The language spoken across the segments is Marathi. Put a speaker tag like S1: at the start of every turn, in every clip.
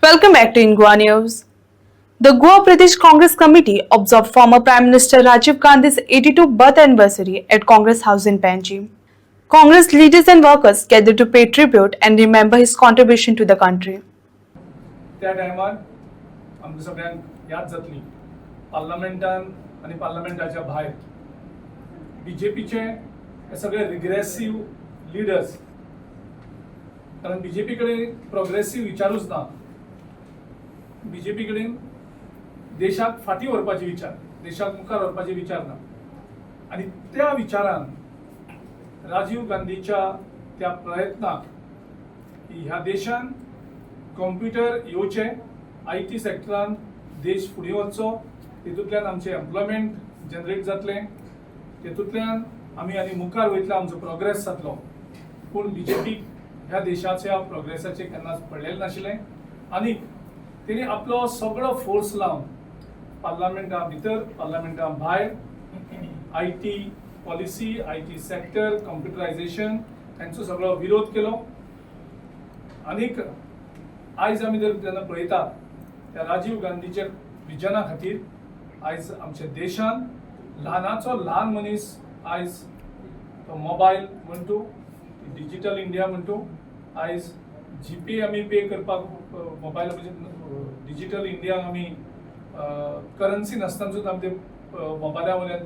S1: Welcome back to Ingwa News. The Goa Pradesh Congress Committee observed former Prime Minister Rajiv Gandhi's 82nd birth anniversary at Congress House in Panji. Congress leaders and workers gathered to pay tribute and remember his contribution to the country.
S2: त्या टायमार आमकां सगळ्यांक याद जातली पार्लमेंटान आनी पार्लमेंटाच्या भायर बीजेपीचे हे सगळे रिग्रेसिव्ह लिडर्स, कारण बीजेपी कडेन प्रोग्रेसिव्ह विचारूच ना. बीजेपी कडेन देशाक फाटी व्हरपाचे विचार, देशाक मुखार व्हरपाचे विचार ना. आणि त्या विचारान राजीव गांधीच्या त्या प्रयत्नाक की ह्या देशान कॉम्प्युटर येवचे, IT सेक्टरान देश फुडें वचचो, तेतूंतल्यान आमचे एम्प्लॉयमेंट जनरेट जातले, तेतूंतल्यान आमी आनी मुखार वयतले, आमचो प्रोग्रेस जातलो. पूण बीजेपी ह्या देशाच्या प्रोग्रेसाचे केन्नाच पडलेलें नाशिल्लें. आनी तेणी आपलो सगळो फोर्स लावन पार्लमेंटा भितर पार्लमेंटा भायर IT policy, IT sector, computerisation हांचो सगळो विरोध केलो. आनीक आयज आमी जर जेन्ना पळयता त्या राजीव गांधीच्या विजना खातीर आयज आमच्या देशान ल्हानाचो ल्हान मनीस आयज तो मोबायल म्हणटू, डिजिटल इंडिया म्हणटू, आयज जीपे आमी पे करपाक मोबायल म्हणजे डिजिटल इंडियाक आमी करन्सी नासतना आमी ते मोबायला वयल्यान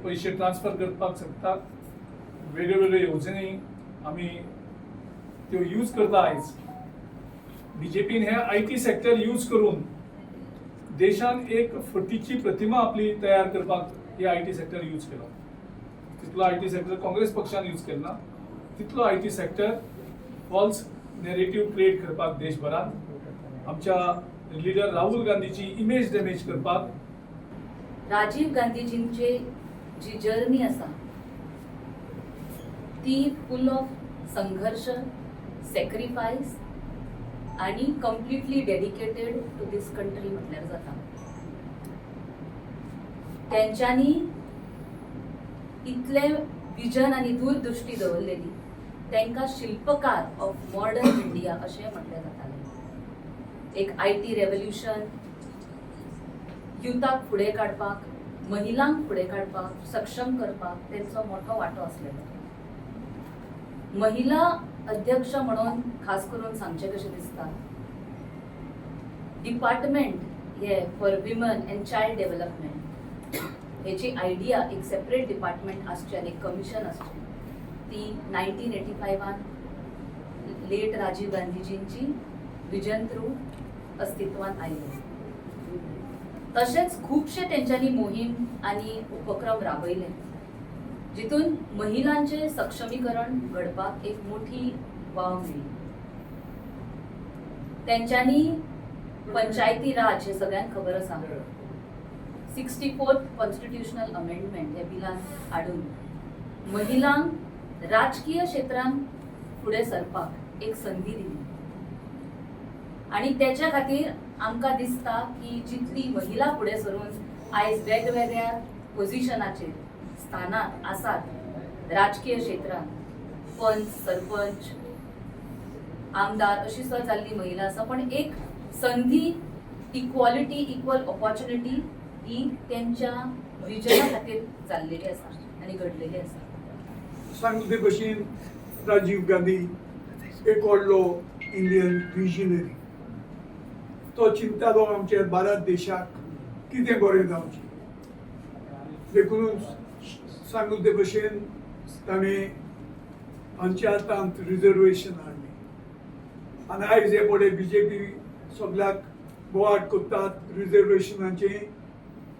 S2: पयशे ट्रान्सफर करपाक शकतात. वेगळे वेगळे येवजणी आमी त्यो यूज करता. आयज बीजेपीन हे IT सेक्टर यूज करून देशान एक फटीची प्रतिमा आपली तयार करपाक हे IT सेक्टर यूज केलो. तितलो IT सेक्टर काँग्रेस पक्षान यूज केलो ना, तितलो IT sector false narrative create करपाक देशभरात आमच्या लिडर राहुल गांधीची इमेज डॅमेज करपाक.
S3: राजीव गांधीजींची जी जर्नी आसा ती फुल ऑफ संघर्ष, सॅक्रिफायस आणि completely dedicated to this country म्हटल्यार जाता. त्यांच्यानी इतले विजन आणि दूरदृष्टी दवरलेली, तांकां शिल्पकार ऑफ मॉडर्न इंडिया अशें म्हटलें जातालें. एक IT रेव्होल्युशन, युथाक फुडें काडपाक, महिलांक फुडें काडपाक, सक्षम करपाक तांचो मोठो वांटो आसलेलो. महिला अध्यक्ष म्हणून खास करून सांगचे कशें दिसता, डिपार्टमेंट हे for women and child development हेची आयडिया एक सेपरेट डिपार्टमेंट आसचें आनी एक कमिशन आसचें, ती 1985 लेट राजीव गांधीजींची विजन थ्रू अस्तित्वात आयली. तशेंच खुबशे तेंच्यांनी मोहीम आनी उपक्रम राबयले जितून महिलांचे सक्षमीकरण घडपाक एक मोठी वाव मेळ्ळी. तेंच्यांनी पंचायती राज हे सगळ्यांक खबर आसा, 64th कॉन्स्टिट्युशनल अमेंडमेंट हे बिलान हाडून महिलांक राजकीय क्षेत्रांत फुडें सरपाक एक संधी दिली. आणि त्याच्या खातीर आमकां दिसता की जितली महिला फुडें सरून आयज वेगवेगळ्या पोझिशनाचेर स्थानार आसात राजकीय क्षेत्रांत, पंच, सरपंच, आमदार अशी सुद्दां जाल्ली महिला आसा, पण एक संधी, इक्वॉलिटी, इक्वल ऑपॉर्च्युनिटी ही त्यांच्या विजना खातीर जाल्लेली आसा आनी घडलेली आसा.
S4: सांगले भशेन राजीव गांधी एक व्हडलो इंडियन विजनरी. तो चिंतालो आमच्या भारत देशाक कितें बरें जावचें. देखूनच सांगले भशेन ताणें पंचायतांत रिजर्वेशन हाडलें. आनी आयज हे पळय बीजेपी सगळ्याक बोवाड करतात रिजर्वेशनाचें.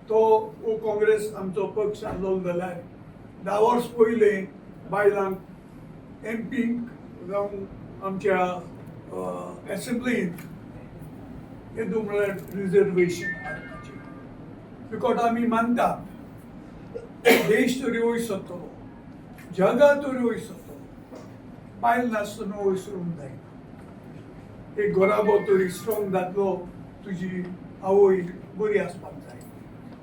S4: तो काँग्रेस आमचो पक्ष आसलो जाल्यार 10 वर्स पयलें बायलांक MP जावन आमच्या एसेंब्लींत येदू म्हळ्यार रिजर्वेशन हाडपाचें. बिकॉज आमी मानता देश तरी वयर सरतलो, जगा तरी वयर सरतलो, बायल नासतना वयर सरूंक जायना. एक घराबो तरी स्ट्रॉंग जातलो, तुजी आवय बरी आसपाक